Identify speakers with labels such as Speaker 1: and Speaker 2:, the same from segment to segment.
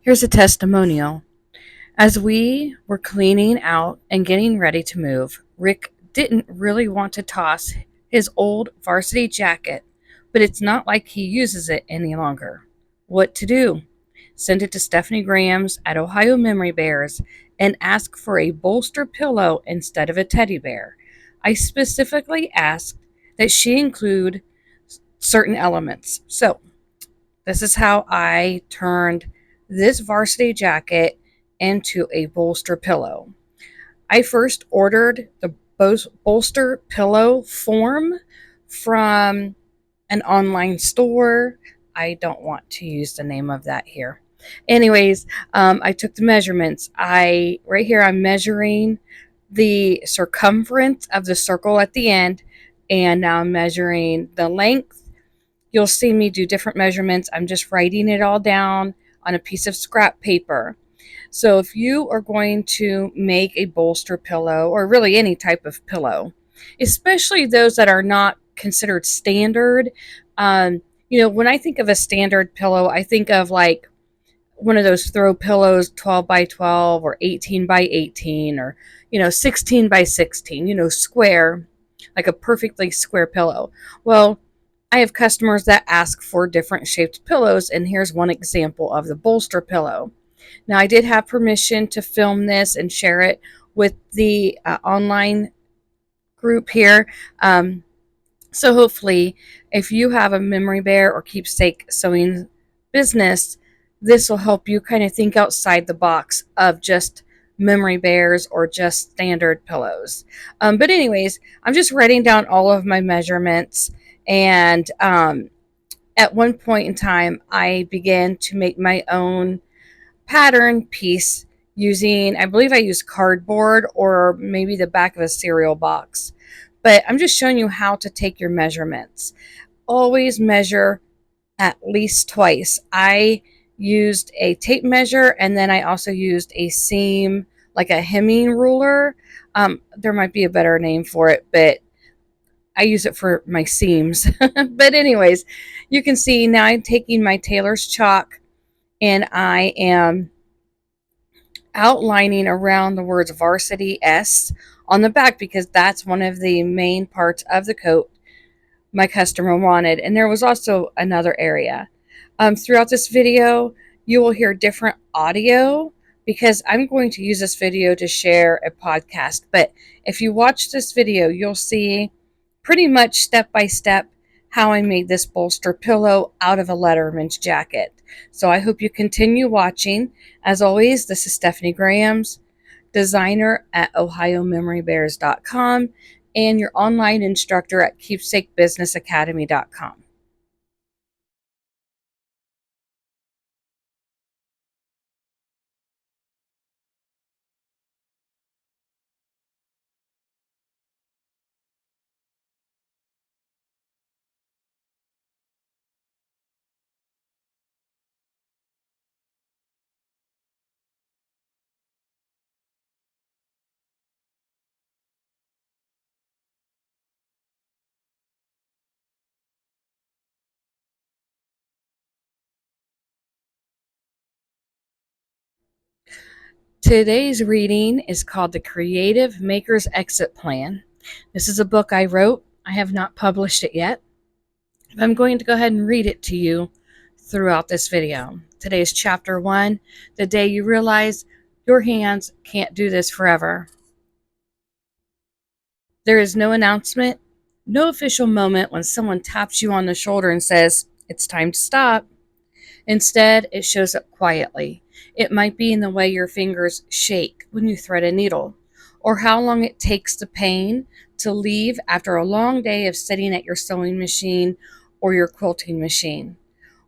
Speaker 1: Here's a testimonial. As we were cleaning out and getting ready to move, Rick didn't really want to toss his old varsity jacket, but it's not like he uses it any longer. What to do? Send it to Stephanie Graham's at Ohio Memory Bears and ask for a bolster pillow instead of a teddy bear. I specifically asked that she include certain elements. So, this is how I turned this varsity jacket into a bolster pillow. I first ordered the bolster pillow form from an online store. I don't want to use the name of that here. Anyways, I took the measurements. Right here I'm measuring the circumference of the circle at the end, and now I'm measuring the length. You'll see me do different measurements. I'm just writing it all down on a piece of scrap paper. So if you are going to make a bolster pillow, or really any type of pillow, especially those that are not considered standard, when I think of a standard pillow, I think of like one of those throw pillows, 12 by 12 or 18 by 18 or 16 by 16, square, like a perfectly square pillow. Well, I have customers that ask for different shaped pillows, and here's one example of the bolster pillow. Now, I did have permission to film this and share it with the online group here. So hopefully, if you have a memory bear or keepsake sewing business, this will help you kind of think outside the box of just memory bears or just standard pillows. But anyways, I'm just writing down all of my measurements, and at one point in time, I began to make my own pattern piece using, I believe I used cardboard or maybe the back of a cereal box. But I'm just showing you how to take your measurements. Always measure at least twice. I used a tape measure, and then I also used a seam, like a hemming ruler. There might be a better name for it, but I use it for my seams. But anyways, you can see now I'm taking my tailor's chalk and I am outlining around the words varsity S on the back, because that's one of the main parts of the coat my customer wanted. And there was also another area. Throughout this video, you will hear different audio because I'm going to use this video to share a podcast. But if you watch this video, you'll see pretty much step by step how I made this bolster pillow out of a Letterman's jacket. So I hope you continue watching. As always, this is Stephanie Graham's, designer at OhioMemoryBears.com and your online instructor at KeepsakeBusinessAcademy.com. Today's reading is called The Creative Maker's Exit Plan. This is a book I wrote. I have not published it yet. I'm going to go ahead and read it to you throughout this video. Today's chapter 1, the day you realize your hands can't do this forever. There is no announcement, no official moment when someone taps you on the shoulder and says, "It's time to stop." Instead, it shows up quietly. It might be in the way your fingers shake when you thread a needle, or how long it takes the pain to leave after a long day of sitting at your sewing machine or your quilting machine,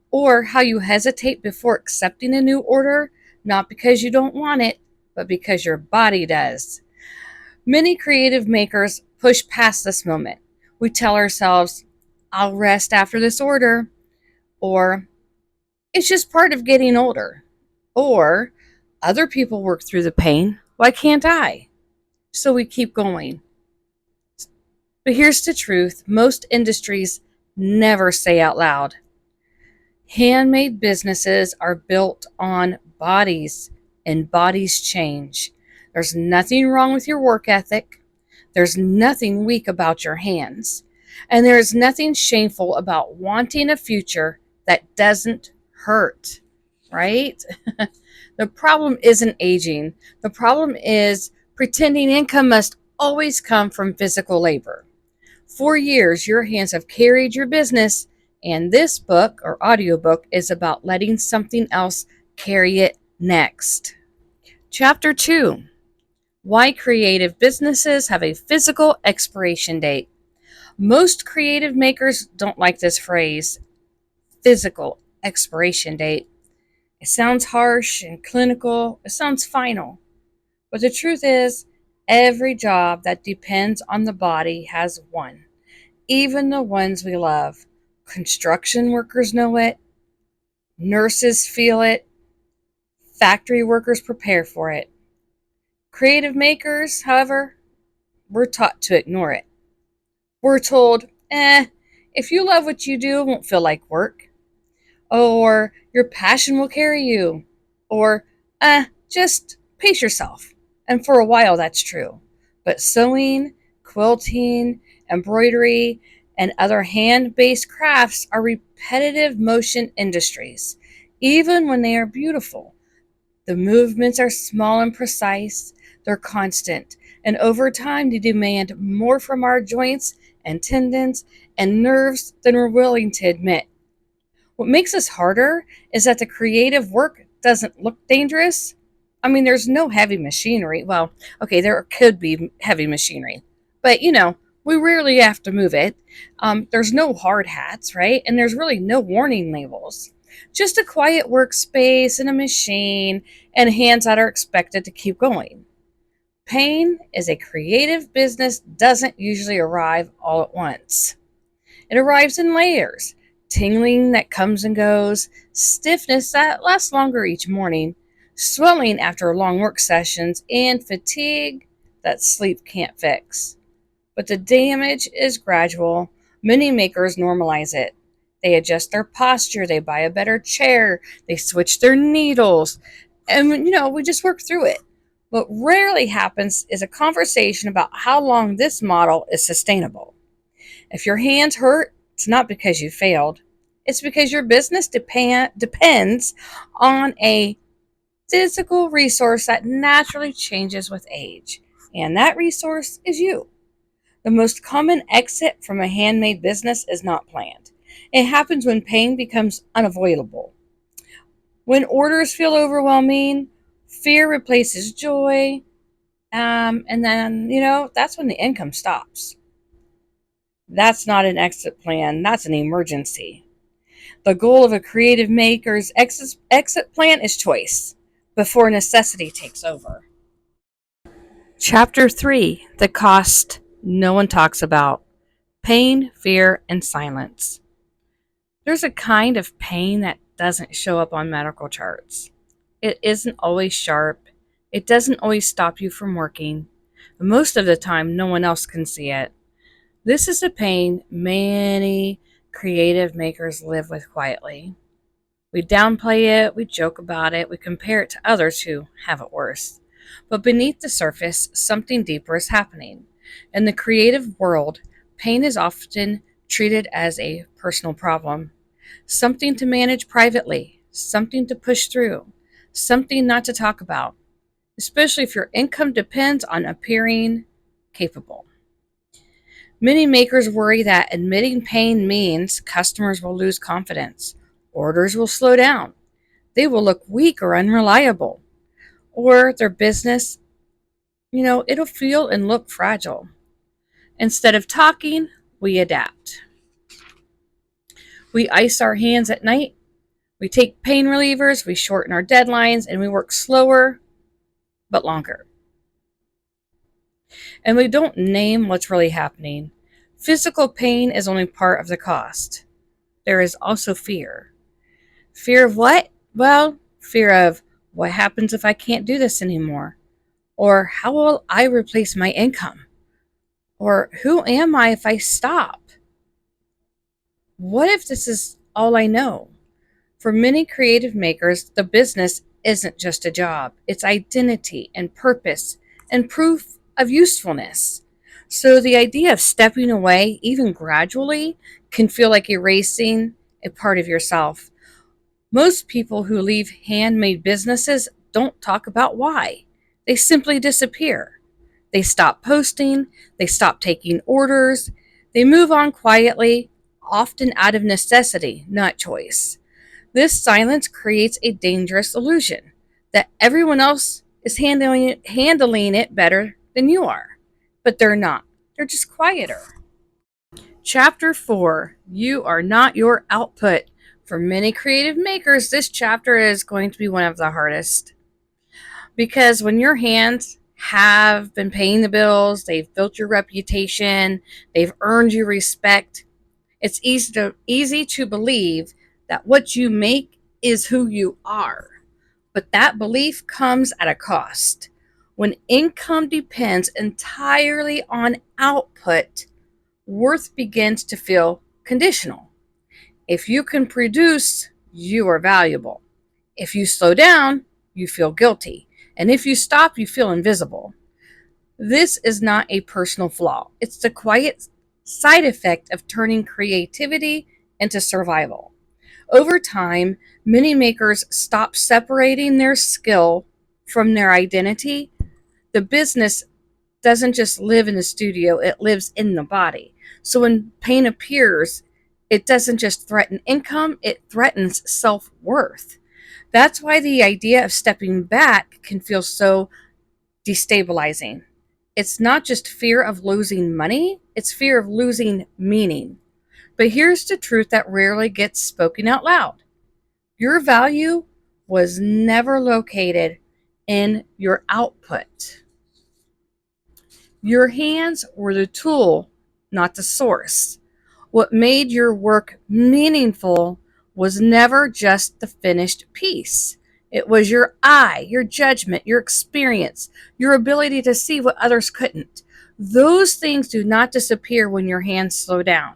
Speaker 1: or how you hesitate before accepting a new order, not because you don't want it, but because your body does. Many creative makers push past this moment. We tell ourselves, "I'll rest after this order," or "It's just part of getting older," or "Other people work through the pain. Why can't I?" So we keep going. But here's the truth: most industries never say out loud. Handmade businesses are built on bodies, and bodies change. There's nothing wrong with your work ethic. There's nothing weak about your hands. And there is nothing shameful about wanting a future that doesn't hurt, right? The problem isn't aging. The problem is pretending income must always come from physical labor. For years, your hands have carried your business, and this book or audiobook is about letting something else carry it next. Chapter 2: Why creative businesses have a physical expiration date. Most creative makers don't like this phrase, physical expiration date. It sounds harsh and clinical, it sounds final. But the truth is, every job that depends on the body has one, even the ones we love. Construction workers know it, nurses feel it, factory workers prepare for it. Creative makers, however, we're taught to ignore it. We're told, if you love what you do, it won't feel like work. Or your passion will carry you. Or, just pace yourself. And for a while, that's true. But sewing, quilting, embroidery, and other hand based crafts are repetitive motion industries, even when they are beautiful. The movements are small and precise, they're constant, and over time they demand more from our joints and tendons and nerves than we're willing to admit. What makes this harder is that the creative work doesn't look dangerous. I mean, there's no heavy machinery. Well, okay, there could be heavy machinery, but we rarely have to move it. There's no hard hats, right? And there's really no warning labels. Just a quiet workspace and a machine and hands that are expected to keep going. Pain as a creative business doesn't usually arrive all at once. It arrives in layers, tingling that comes and goes, stiffness that lasts longer each morning, swelling after long work sessions, and fatigue that sleep can't fix. But the damage is gradual. Many makers normalize it. They adjust their posture, they buy a better chair, they switch their needles, and we just work through it. What rarely happens is a conversation about how long this model is sustainable. If your hands hurt, it's not because you failed. It's because your business depends on a physical resource that naturally changes with age. And that resource is you. The most common exit from a handmade business is not planned. It happens when pain becomes unavoidable. When orders feel overwhelming, fear replaces joy, and then, that's when the income stops. That's not an exit plan, that's an emergency. The goal of a creative maker's exit plan is choice before necessity takes over. Chapter 3: The cost no one talks about. Pain, fear, and silence. There's a kind of pain that doesn't show up on medical charts. It isn't always sharp. It doesn't always stop you from working. Most of the time, no one else can see it. This is a pain many creative makers live with quietly. We downplay it, we joke about it, we compare it to others who have it worse. But beneath the surface, something deeper is happening. In the creative world, pain is often treated as a personal problem, something to manage privately, something to push through, something not to talk about, especially if your income depends on appearing capable. Many makers worry that admitting pain means customers will lose confidence, orders will slow down, they will look weak or unreliable, or their business, it'll feel and look fragile. Instead of talking, we adapt. We ice our hands at night, we take pain relievers, we shorten our deadlines, and we work slower but longer. And we don't name what's really happening. Physical pain is only part of the cost. There is also fear. Fear of what? Well, fear of what happens if I can't do this anymore? Or how will I replace my income? Or who am I if I stop? What if this is all I know? For many creative makers, the business isn't just a job, it's identity and purpose and proof of usefulness. So the idea of stepping away, even gradually, can feel like erasing a part of yourself. Most people who leave handmade businesses don't talk about why. They simply disappear. They stop posting, they stop taking orders, they move on quietly, often out of necessity, not choice. This silence creates a dangerous illusion that everyone else is handling it better than you are. But they're not. They're just quieter. Chapter 4: You are not your output. For many creative makers, this chapter is going to be one of the hardest because when your hands have been paying the bills, they've built your reputation, they've earned you respect, it's easy to believe that what you make is who you are. But that belief comes at a cost. When income depends entirely on output, worth begins to feel conditional. If you can produce, you are valuable. If you slow down, you feel guilty. And if you stop, you feel invisible. This is not a personal flaw, it's the quiet side effect of turning creativity into survival. Over time, many makers stop separating their skill from their identity. The business doesn't just live in the studio, it lives in the body. So when pain appears, it doesn't just threaten income, it threatens self worth. That's why the idea of stepping back can feel so destabilizing. It's not just fear of losing money, it's fear of losing meaning. But here's the truth that rarely gets spoken out loud: your value was never located in your output. Your hands were the tool, not the source. What made your work meaningful was never just the finished piece. It was your eye, your judgment, your experience, your ability to see what others couldn't. Those things do not disappear when your hands slow down.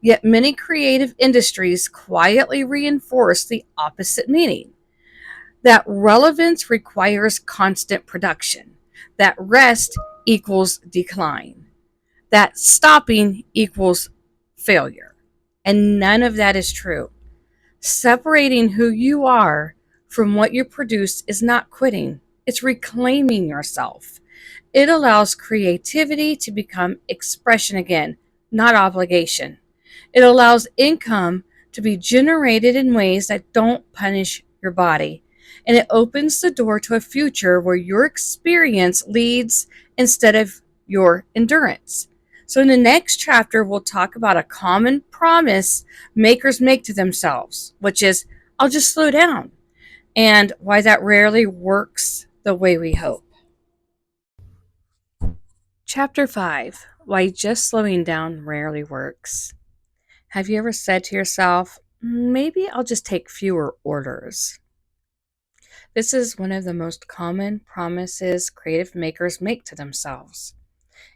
Speaker 1: Yet many creative industries quietly reinforce the opposite meaning: that relevance requires constant production, that rest equals decline, that stopping equals failure. And none of that is true. Separating who you are from what you produce is not quitting, it's reclaiming yourself. It allows creativity to become expression again, not obligation. It allows income to be generated in ways that don't punish your body. And it opens the door to a future where your experience leads instead of your endurance. So, in the next chapter, we'll talk about a common promise makers make to themselves, which is, I'll just slow down, and why that rarely works the way we hope. Chapter 5: Why Just Slowing Down Rarely Works. Have you ever said to yourself, maybe I'll just take fewer orders? This is one of the most common promises creative makers make to themselves.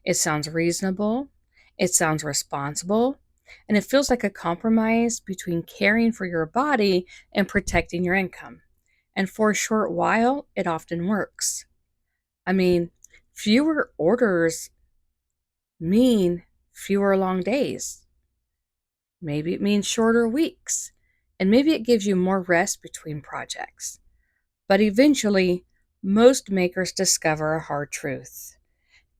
Speaker 1: It sounds reasonable, it sounds responsible, and it feels like a compromise between caring for your body and protecting your income. And for a short while, it often works. I mean, fewer orders mean fewer long days. Maybe it means shorter weeks, and maybe it gives you more rest between projects. But eventually, most makers discover a hard truth.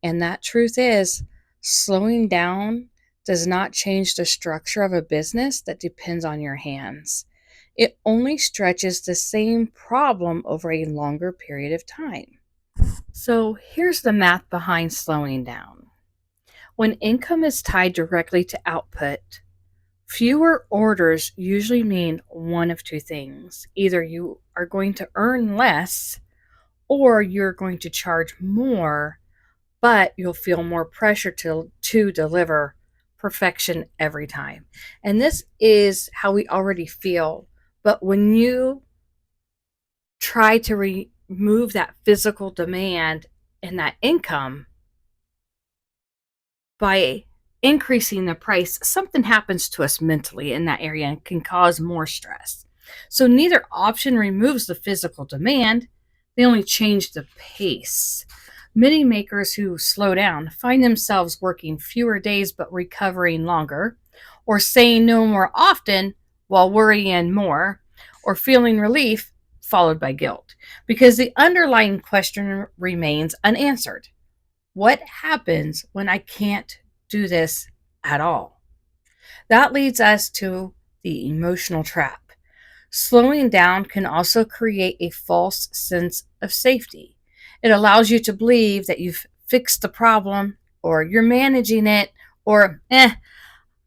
Speaker 1: And that truth is, slowing down does not change the structure of a business that depends on your hands. It only stretches the same problem over a longer period of time. So here's the math behind slowing down. When income is tied directly to output, fewer orders usually mean one of two things. Either you are going to earn less or you're going to charge more, but you'll feel more pressure to deliver perfection every time. And this is how we already feel. But when you try to remove that physical demand and that income by increasing the price, something happens to us mentally in that area and can cause more stress. So neither option removes the physical demand, they only change the pace. Many makers who slow down find themselves working fewer days but recovering longer, or saying no more often while worrying more, or feeling relief followed by guilt, because the underlying question remains unanswered. What happens when I can't do this at all? That leads us to the emotional trap. Slowing down can also create a false sense of safety. It allows you to believe that you've fixed the problem, or you're managing it, or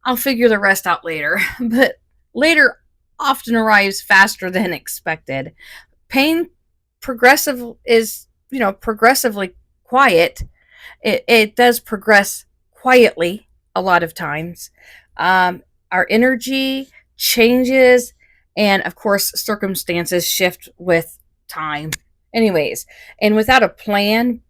Speaker 1: I'll figure the rest out later. But later often arrives faster than expected. Pain progressively quiet. It does progress quietly a lot of times. Our energy changes, and of course, circumstances shift with time. Anyways, and without a plan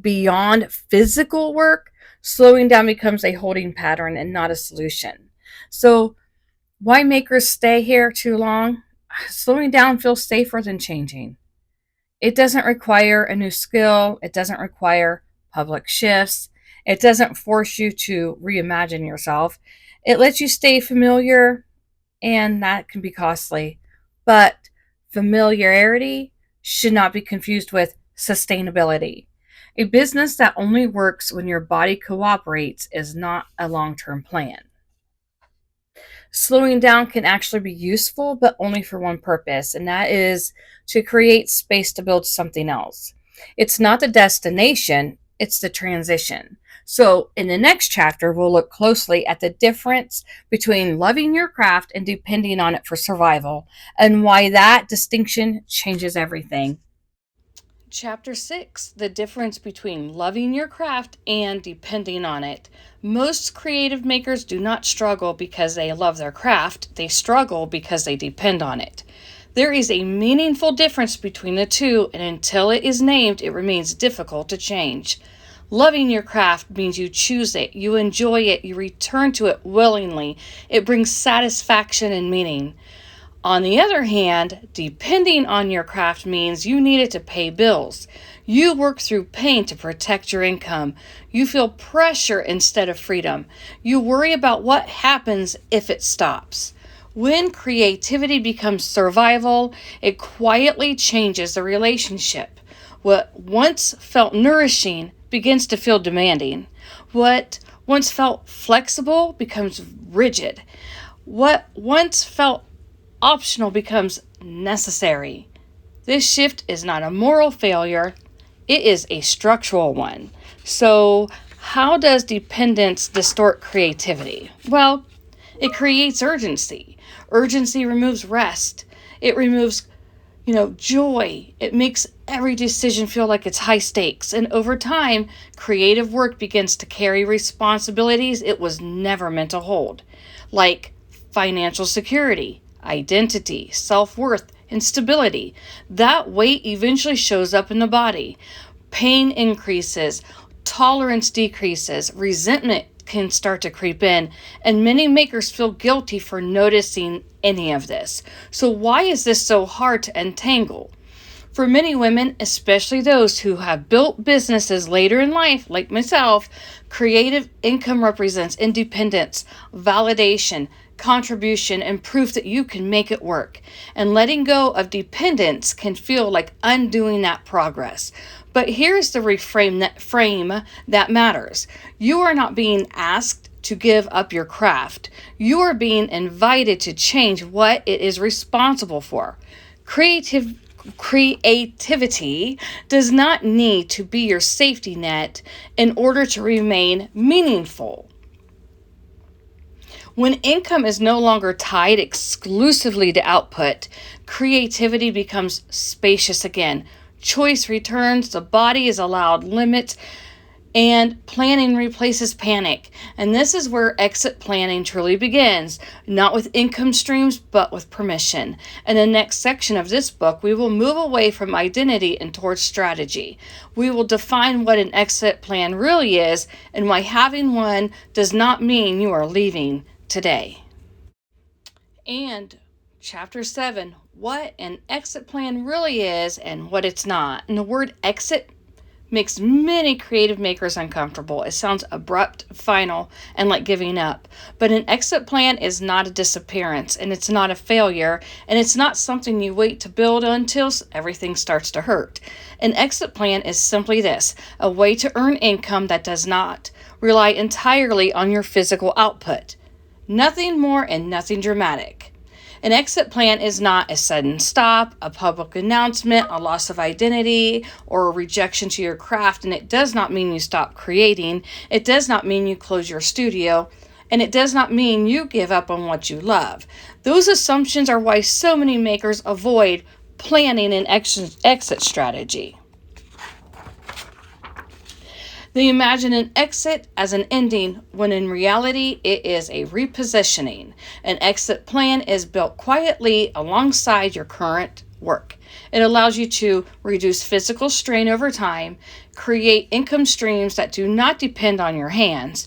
Speaker 1: beyond physical work, slowing down becomes a holding pattern and not a solution. So, why makers stay here too long? Slowing down feels safer than changing. It doesn't require a new skill, it doesn't require public shifts, it doesn't force you to reimagine yourself. It lets you stay familiar, and that can be costly. But familiarity should not be confused with sustainability. A business that only works when your body cooperates is not a long term plan. Slowing down can actually be useful, but only for one purpose, and that is to create space to build something else. It's not the destination, it's the transition. So, in the next chapter, we'll look closely at the difference between loving your craft and depending on it for survival, and why that distinction changes everything. Chapter 6: The difference between loving your craft and depending on it. Most creative makers do not struggle because they love their craft, they struggle because they depend on it. There is a meaningful difference between the two, and until it is named, it remains difficult to change. Loving your craft means you choose it, you enjoy it, you return to it willingly. It brings satisfaction and meaning. On the other hand, depending on your craft means you need it to pay bills. You work through pain to protect your income. You feel pressure instead of freedom. You worry about what happens if it stops. When creativity becomes survival, it quietly changes the relationship. What once felt nourishing begins to feel demanding. What once felt flexible becomes rigid. What once felt optional becomes necessary. This shift is not a moral failure, it is a structural one. So, how does dependence distort creativity? Well, it creates urgency. Urgency removes rest. It removes, joy. It makes every decision feel like it's high stakes. And over time, creative work begins to carry responsibilities it was never meant to hold, like financial security, identity, self-worth, and stability. That weight eventually shows up in the body. Pain increases, tolerance decreases, resentment can start to creep in, and many makers feel guilty for noticing any of this. So why is this so hard to untangle? For many women, especially those who have built businesses later in life, like myself, creative income represents independence, validation, contribution, and proof that you can make it work. And letting go of dependence can feel like undoing that progress. But here's the frame that matters. You are not being asked to give up your craft. You are being invited to change what it is responsible for. Creativity does not need to be your safety net in order to remain meaningful. When income is no longer tied exclusively to output, creativity becomes spacious again. Choice returns, the body is allowed limits, and planning replaces panic. And this is where exit planning truly begins, not with income streams, but with permission. In the next section of this book, we will move away from identity and towards strategy. We will define what an exit plan really is and why having one does not mean you are leaving today. And Chapter 7, what an exit plan really is and what it's not. And the word exit makes many creative makers uncomfortable. It sounds abrupt, final, and like giving up. But an exit plan is not a disappearance, and it's not a failure, and it's not something you wait to build until everything starts to hurt. An exit plan is simply this: a way to earn income that does not rely entirely on your physical output. Nothing more and nothing dramatic. An exit plan is not a sudden stop, a public announcement, a loss of identity, or a rejection to your craft, and it does not mean you stop creating. It does not mean you close your studio, and it does not mean you give up on what you love. Those assumptions are why so many makers avoid planning an exit strategy. They imagine an exit as an ending when in reality it is a repositioning. An exit plan is built quietly alongside your current work. It allows you to reduce physical strain over time, create income streams that do not depend on your hands.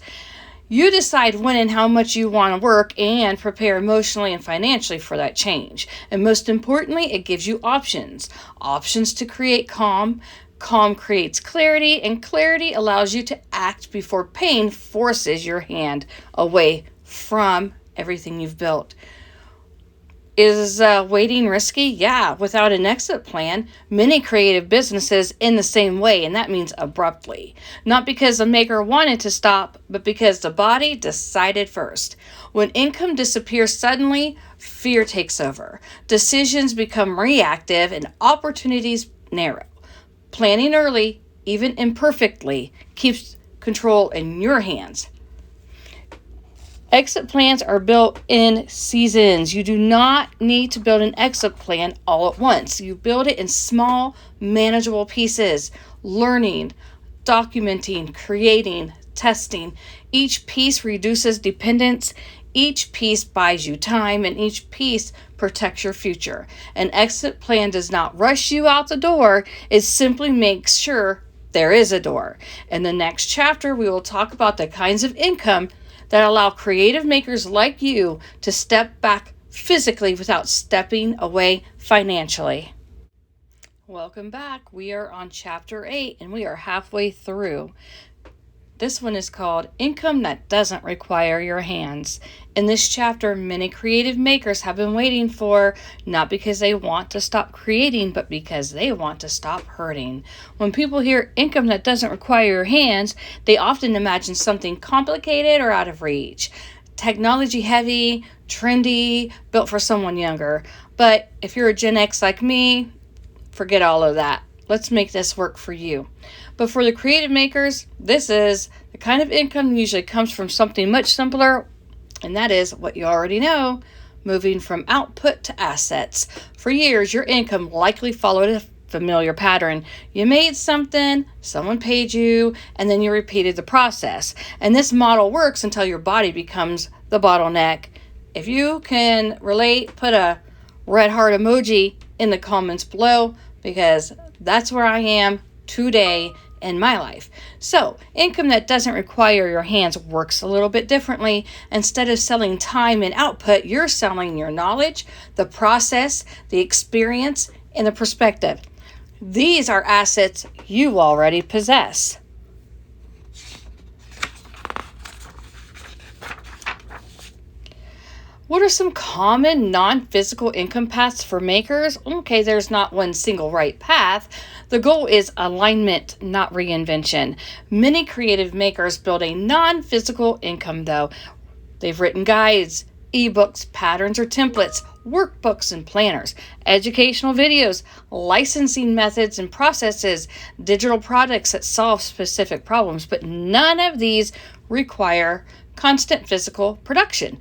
Speaker 1: You decide when and how much you want to work and prepare emotionally and financially for that change. And most importantly, it gives you options. Options to create calm. Calm creates clarity, and clarity allows you to act before pain forces your hand away from everything you've built. Is waiting risky? Yeah. Without an exit plan, many creative businesses end the same way, and that means abruptly. Not because the maker wanted to stop, but because the body decided first. When income disappears suddenly, fear takes over. Decisions become reactive, and opportunities narrow. Planning early, even imperfectly, keeps control in your hands. Exit plans are built in seasons. You do not need to build an exit plan all at once. You build it in small, manageable pieces, learning, documenting, creating, testing. Each piece reduces dependence. Each piece buys you time, and each piece protects your future. An exit plan does not rush you out the door. It simply makes sure there is a door. In the next chapter, we will talk about the kinds of income that allow creative makers like you to step back physically without stepping away financially. Welcome back. We are on chapter 8 and we are halfway through. This one is called Income That Doesn't Require Your Hands. In this chapter, many creative makers have been waiting for, not because they want to stop creating, but because they want to stop hurting. When people hear income that doesn't require your hands, they often imagine something complicated or out of reach. Technology heavy, trendy, built for someone younger. But if you're a Gen X like me, forget all of that. Let's make this work for you. But for the creative makers, this is the kind of income usually comes from something much simpler, and that is what you already know, moving from output to assets. For years, your income likely followed a familiar pattern. You made something, someone paid you, and then you repeated the process. And this model works until your body becomes the bottleneck. If you can relate, put a red heart emoji in the comments below, because that's where I am today in my life. So, income that doesn't require your hands works a little bit differently. Instead of selling time and output, you're selling your knowledge, the process, the experience, and the perspective. These are assets you already possess. What are some common non-physical income paths for makers? Okay, there's not one single right path. The goal is alignment, not reinvention. Many creative makers build a non-physical income though. They've written guides, ebooks, patterns or templates, workbooks and planners, educational videos, licensing methods and processes, digital products that solve specific problems, but none of these require constant physical production.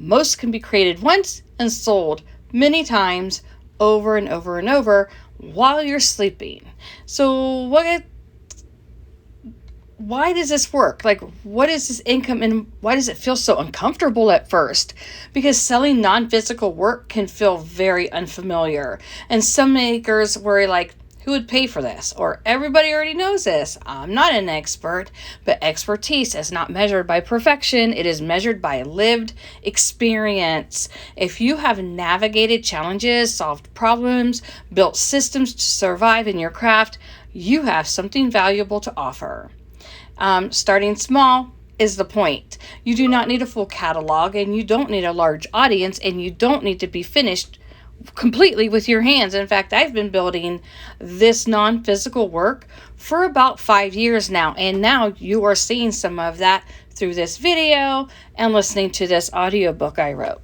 Speaker 1: Most can be created once and sold many times over and over and over while you're sleeping. So why does this work? Like, what is this income and why does it feel so uncomfortable at first? Because selling non-physical work can feel very unfamiliar. And some makers worry like, who would pay for this? Or everybody already knows this. I'm not an expert, but expertise is not measured by perfection. It is measured by lived experience. If you have navigated challenges, solved problems, built systems to survive in your craft, you have something valuable to offer. Starting small is the point. You do not need a full catalog, and you don't need a large audience, and you don't need to be finished completely with your hands. In fact, I've been building this non-physical work for about 5 years now, and now you are seeing some of that through this video and listening to this audiobook I wrote.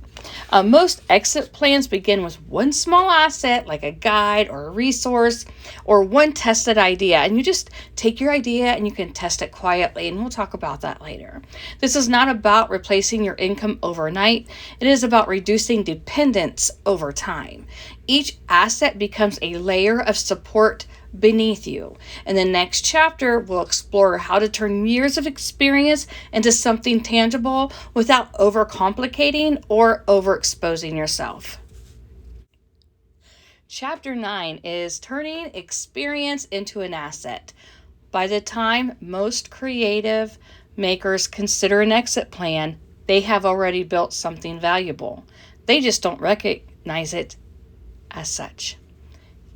Speaker 1: Most exit plans begin with one small asset, like a guide or a resource, or one tested idea. And you just take your idea and you can test it quietly. And we'll talk about that later. This is not about replacing your income overnight. It is about reducing dependence over time. Each asset becomes a layer of support beneath you. In the next chapter, we'll explore how to turn years of experience into something tangible without overcomplicating or overexposing yourself. Chapter 9 is turning experience into an asset. By the time most creative makers consider an exit plan, they have already built something valuable. They just don't recognize it as such.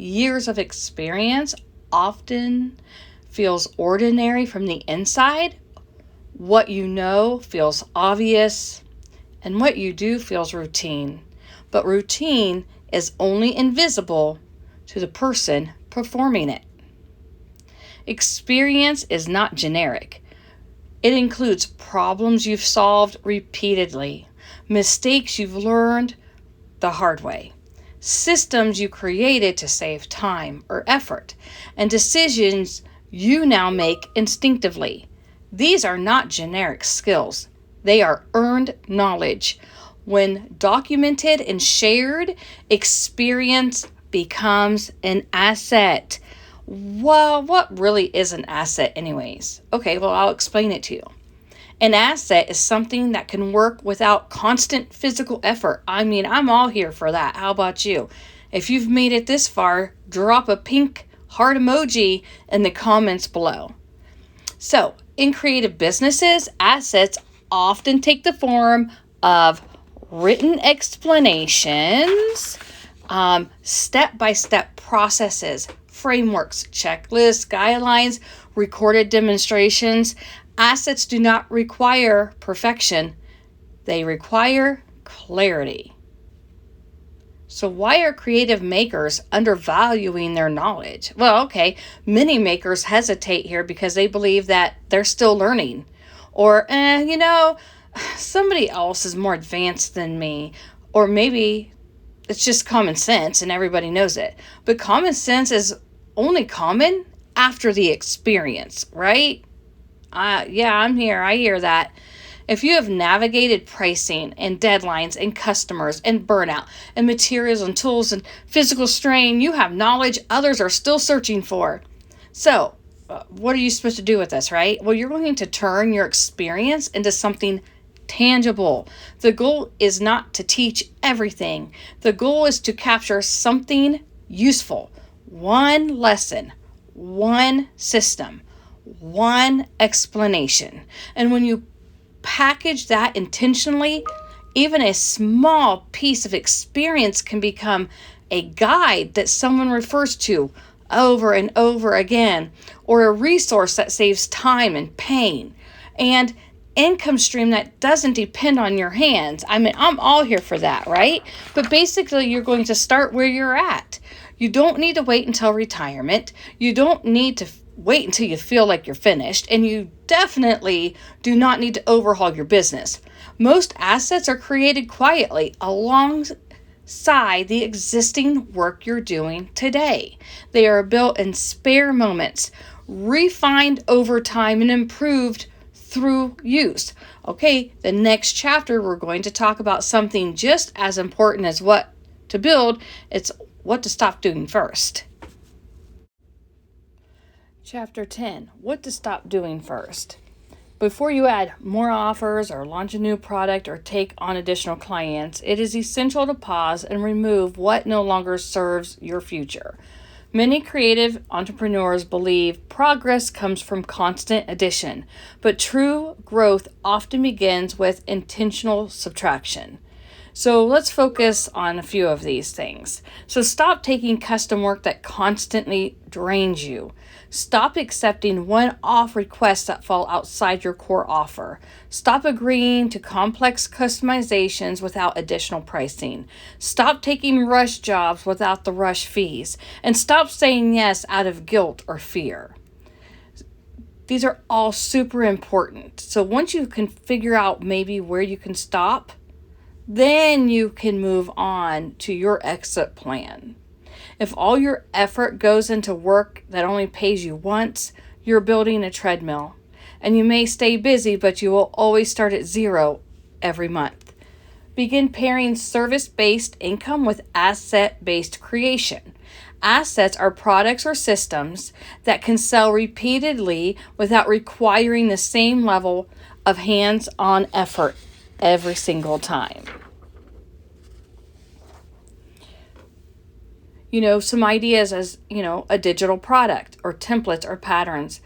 Speaker 1: Years of experience often feels ordinary from the inside. What you know feels obvious, and what you do feels routine. But routine is only invisible to the person performing it. Experience is not generic. It includes problems you've solved repeatedly, mistakes you've learned the hard way, systems you created to save time or effort, and decisions you now make instinctively. These are not generic skills. They are earned knowledge. When documented and shared, experience becomes an asset. Well, what really is an asset anyways? Okay, well, I'll explain it to you. An asset is something that can work without constant physical effort. I mean, I'm all here for that. How about you? If you've made it this far, drop a pink heart emoji in the comments below. So, in creative businesses, assets often take the form of written explanations, step-by-step processes, frameworks, checklists, guidelines, recorded demonstrations. Assets do not require perfection. They require clarity. So why are creative makers undervaluing their knowledge? Well, okay, many makers hesitate here because they believe that they're still learning. Or, somebody else is more advanced than me. Or maybe it's just common sense and everybody knows it. But common sense is only common after the experience, right? Yeah, I'm here. I hear that. If you have navigated pricing and deadlines and customers and burnout and materials and tools and physical strain, you have knowledge others are still searching for. So, what are you supposed to do with this, right? Well, you're going to turn your experience into something tangible. The goal is not to teach everything. The goal is to capture something useful. One lesson, one system, one explanation. And when you package that intentionally, even a small piece of experience can become a guide that someone refers to over and over again, or a resource that saves time and pain, and income stream that doesn't depend on your hands. I mean, I'm all here for that, right? But basically, you're going to start where you're at. You don't need to wait until retirement. You don't need to wait until you feel like you're finished, and you definitely do not need to overhaul your business. Most assets are created quietly alongside the existing work you're doing today. They are built in spare moments, refined over time, and improved through use. Okay, the next chapter we're going to talk about something just as important as what to build. It's what to stop doing first. Chapter 10, what to stop doing first. Before you add more offers or launch a new product or take on additional clients, it is essential to pause and remove what no longer serves your future. Many creative entrepreneurs believe progress comes from constant addition, but true growth often begins with intentional subtraction. So let's focus on a few of these things. So stop taking custom work that constantly drains you. Stop accepting one-off requests that fall outside your core offer. Stop agreeing to complex customizations without additional pricing. Stop taking rush jobs without the rush fees. And stop saying yes out of guilt or fear. These are all super important. So once you can figure out maybe where you can stop, then you can move on to your exit plan. If all your effort goes into work that only pays you once, you're building a treadmill. And you may stay busy, but you will always start at zero every month. Begin pairing service-based income with asset-based creation. Assets are products or systems that can sell repeatedly without requiring the same level of hands-on effort every single time. Some ideas as, a digital product or templates or patterns.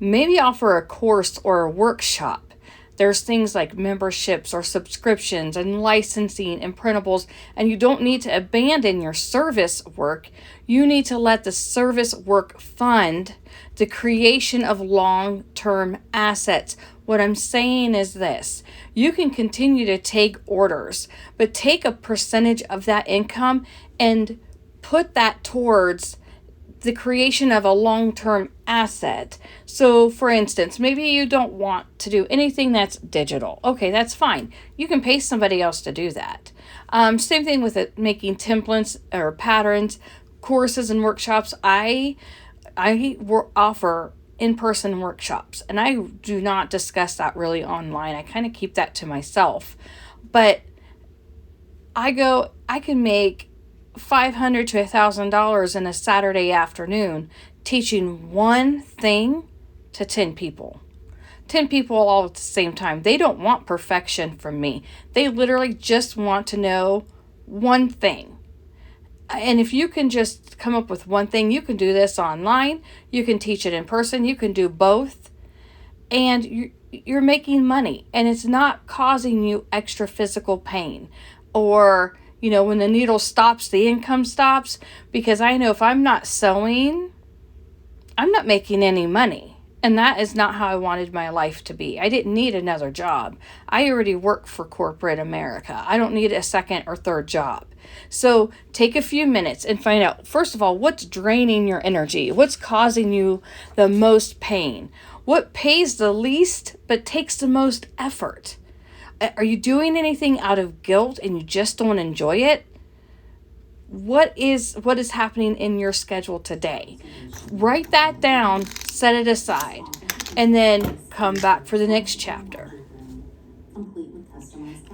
Speaker 1: Maybe offer a course or a workshop. There's things like memberships or subscriptions and licensing and printables, and you don't need to abandon your service work. You need to let the service work fund the creation of long-term assets. What I'm saying is this: you can continue to take orders, but take a percentage of that income and put that towards the creation of a long-term asset. So for instance, maybe you don't want to do anything that's digital. Okay, that's fine. You can pay somebody else to do that. Same thing with it, making templates or patterns, courses and workshops. I offer in-person workshops, and I do not discuss that really online. I kind of keep that to myself. But I can make $500 to $1,000 in a Saturday afternoon teaching one thing to 10 people. 10 people all at the same time. They don't want perfection from me. They literally just want to know one thing. And if you can just come up with one thing, you can do this online, you can teach it in person, you can do both, and you're making money, and it's not causing you extra physical pain. Or when the needle stops, the income stops, because I know if I'm not sewing, I'm not making any money. And that is not how I wanted my life to be. I didn't need another job. I already work for corporate America. I don't need a second or third job. So take a few minutes and find out, first of all, what's draining your energy? What's causing you the most pain? What pays the least but takes the most effort? Are you doing anything out of guilt and you just don't enjoy it? What is happening in your schedule today? Write that down, set it aside, and then come back for the next chapter.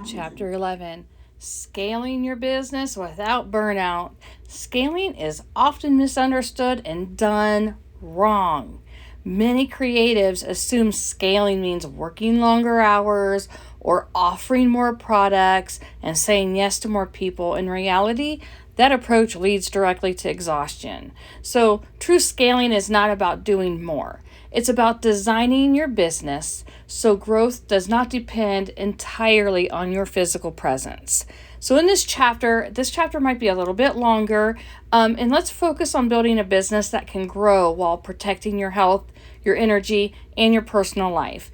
Speaker 1: Chapter 11, Scaling Your Business Without Burnout. Scaling is often misunderstood and done wrong. Many creatives assume scaling means working longer hours or offering more products and saying yes to more people. In reality, that approach leads directly to exhaustion. So true scaling is not about doing more. It's about designing your business so growth does not depend entirely on your physical presence. So in this chapter might be a little bit longer, and let's focus on building a business that can grow while protecting your health, your energy, and your personal life.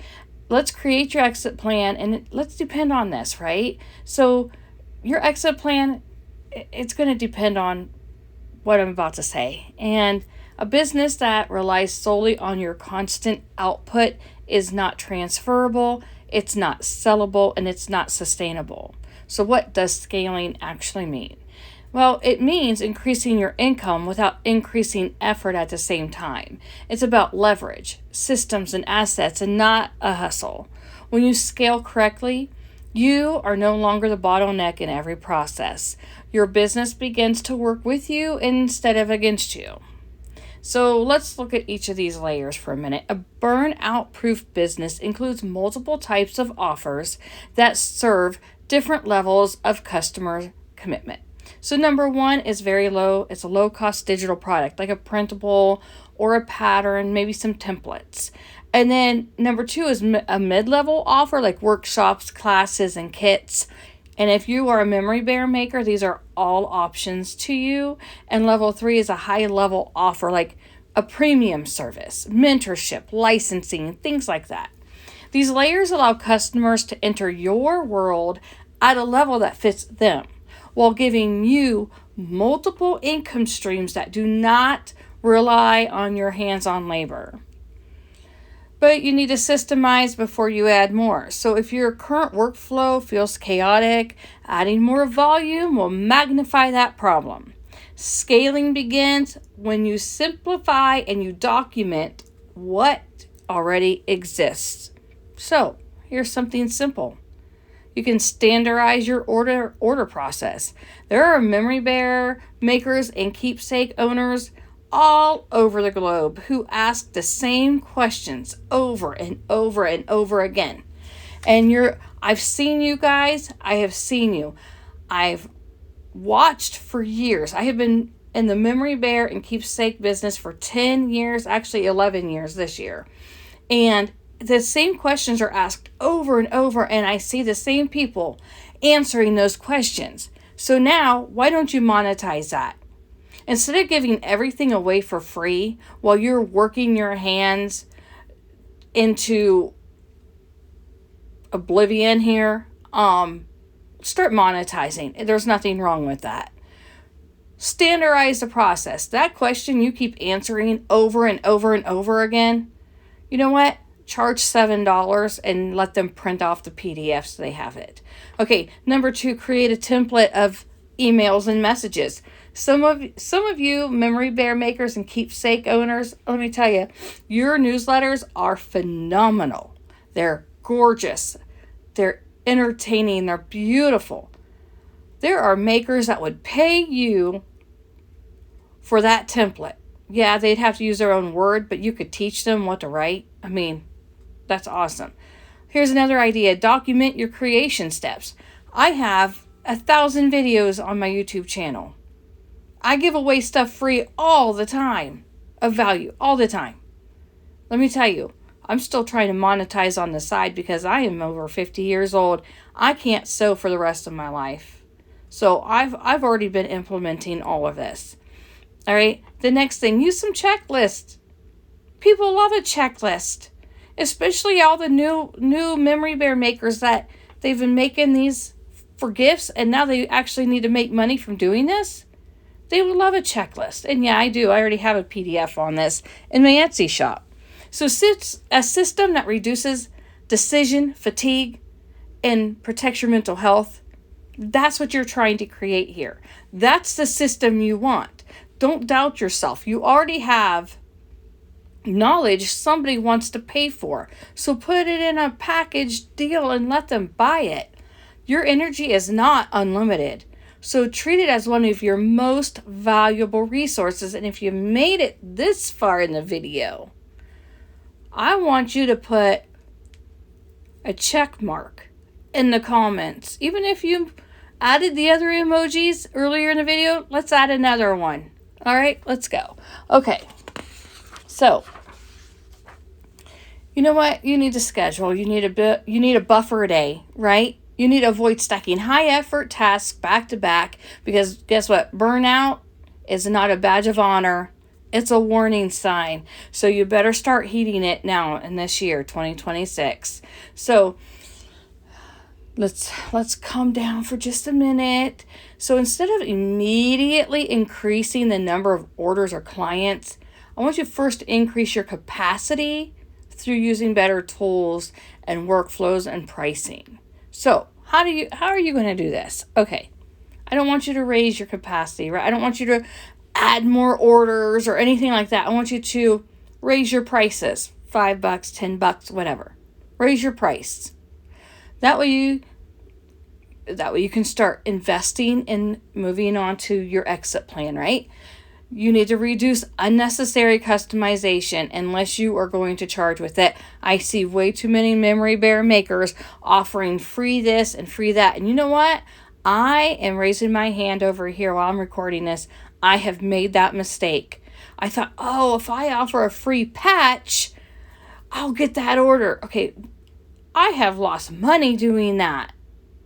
Speaker 1: Let's create your exit plan, and let's depend on this, right? So your exit plan, it's going to depend on what I'm about to say. And a business that relies solely on your constant output is not transferable, it's not sellable, and it's not sustainable. So what does scaling actually mean? Well, it means increasing your income without increasing effort at the same time. It's about leverage, systems, and assets, and not a hustle. When you scale correctly, you are no longer the bottleneck in every process. Your business begins to work with you instead of against you. So let's look at each of these layers for a minute. A burnout-proof business includes multiple types of offers that serve different levels of customer commitment. So number one is very low. It's a low cost digital product, like a printable or a pattern, maybe some templates. And then number two is a mid-level offer, like workshops, classes, and kits. And if you are a memory bear maker, these are all options to you. And level three is a high level offer, like a premium service, mentorship, licensing, things like that. These layers allow customers to enter your world at a level that fits them, while giving you multiple income streams that do not rely on your hands-on labor. But you need to systemize before you add more. So if your current workflow feels chaotic, adding more volume will magnify that problem. Scaling begins when you simplify and you document what already exists. So here's something simple. You can standardize your order process. There are memory bear makers and keepsake owners all over the globe who ask the same questions over and over and over again. And I've seen you guys. I have seen you. I've watched for years. I have been in the memory bear and keepsake business for 10 years, actually 11 years this year. And the same questions are asked over and over, and I see the same people answering those questions. So now, why don't you monetize that? Instead of giving everything away for free while you're working your hands into oblivion here, start monetizing. There's nothing wrong with that. Standardize the process. That question you keep answering over and over and over again, you know what? Charge $7 and let them print off the PDF so they have it. Okay, number two, create a template of emails and messages. Some of you memory bear makers and keepsake owners, let me tell you, your newsletters are phenomenal. They're gorgeous. They're entertaining. They're beautiful. There are makers that would pay you for that template. Yeah, they'd have to use their own word, but you could teach them what to write. I mean, that's awesome. Here's another idea. Document your creation steps. I have 1,000 videos on my YouTube channel. I give away stuff free all the time, of value, all the time. Let me tell you, I'm still trying to monetize on the side because I am over 50 years old. I can't sew for the rest of my life. So I've already been implementing all of this. All right. The next thing, use some checklists. People love a checklist, especially all the new memory bear makers that they've been making these for gifts, and now they actually need to make money from doing this. They would love a checklist. And yeah, I do. I already have a PDF on this in my Etsy shop. So it's a system that reduces decision fatigue and protects your mental health. That's what you're trying to create here. That's the system you want. Don't doubt yourself. You already have knowledge somebody wants to pay for. So put it in a package deal and let them buy it. Your energy is not unlimited. So treat it as one of your most valuable resources. And if you made it this far in the video, I want you to put a check mark in the comments. Even if you added the other emojis earlier in the video, let's add another one. All right, let's go. Okay, so you know what? You need to schedule. You need a buffer a day, right? You need to avoid stacking high effort tasks back to back, because guess what? Burnout is not a badge of honor. It's a warning sign. So you better start heeding it now in this year, 2026. So let's calm down for just a minute. So instead of immediately increasing the number of orders or clients, I want you to first increase your capacity through using better tools and workflows and pricing. So how are you going to do this? Okay, I don't want you to raise your capacity, right? I don't want you to add more orders or anything like that. I want you to raise your prices, $5, $10, whatever. Raise your price. That way you can start investing and moving on to your exit plan, right? You need to reduce unnecessary customization unless you are going to charge with it. I see way too many memory bear makers offering free this and free that. And you know what? I am raising my hand over here while I'm recording this. I have made that mistake. I thought, oh, if I offer a free patch, I'll get that order. Okay, I have lost money doing that.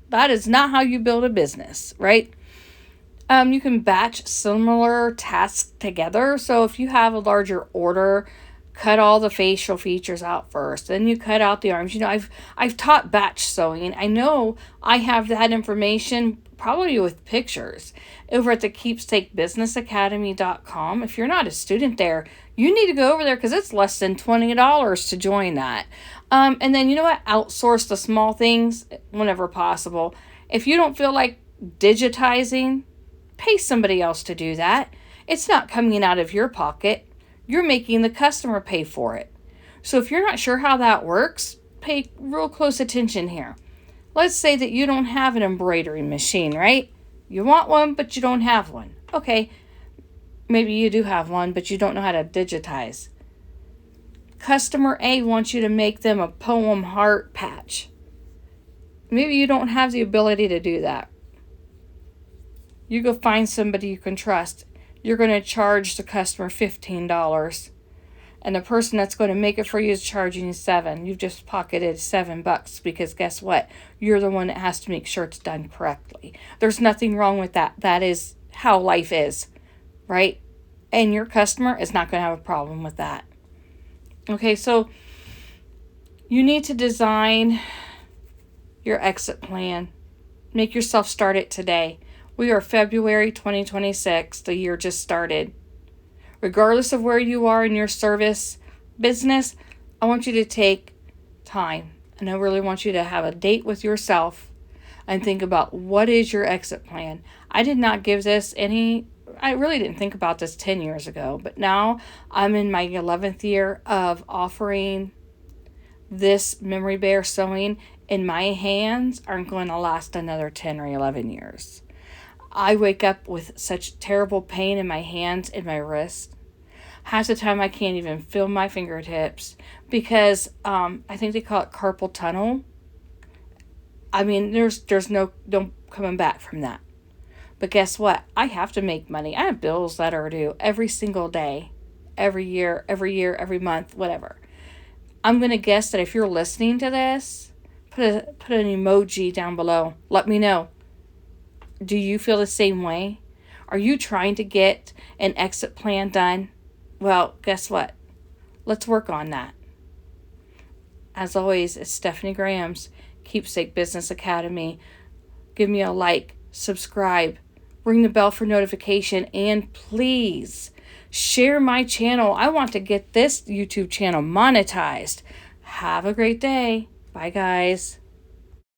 Speaker 1: That is not how you build a business, right? You can batch similar tasks together. So if you have a larger order, cut all the facial features out first. Then you cut out the arms. I've taught batch sewing. I know I have that information probably with pictures over at the Keepsake Business Academy.com. If you're not a student there, you need to go over there because it's less than $20 to join that. And then you know what? Outsource the small things whenever possible. If you don't feel like digitizing, pay somebody else to do that. It's not coming out of your pocket. You're making the customer pay for it. So if you're not sure how that works, pay real close attention here. Let's say that you don't have an embroidery machine, right? You want one, but you don't have one. Okay, maybe you do have one, but you don't know how to digitize. Customer A wants you to make them a poem heart patch. Maybe you don't have the ability to do that. You go find somebody you can trust. You're going to charge the customer $15. And the person that's going to make it for you is charging you $7. You've just pocketed $7 because guess what? You're the one that has to make sure it's done correctly. There's nothing wrong with that. That is how life is, right? And your customer is not going to have a problem with that. Okay, so you need to design your exit plan. Make yourself start it today. We are February 2026. The year just started. Regardless of where you are in your service business, I want you to take time. And I really want you to have a date with yourself and think about what is your exit plan. I did not give this I really didn't think about this 10 years ago. But now I'm in my 11th year of offering this memory bear sewing, and my hands aren't going to last another 10 or 11 years. I wake up with such terrible pain in my hands and my wrists. Half the time I can't even feel my fingertips because I think they call it carpal tunnel. I mean, there's no coming back from that. But guess what? I have to make money. I have bills that are due every single day, every year, every month, whatever. I'm going to guess that if you're listening to this, put an emoji down below. Let me know. Do you feel the same way? Are you trying to get an exit plan done? Well, guess what? Let's work on that. As always, it's Stephanie Graham's Keepsake Business Academy. Give me a like, subscribe, ring the bell for notification, and please share my channel. I want to get this YouTube channel monetized. Have a great day. Bye, guys.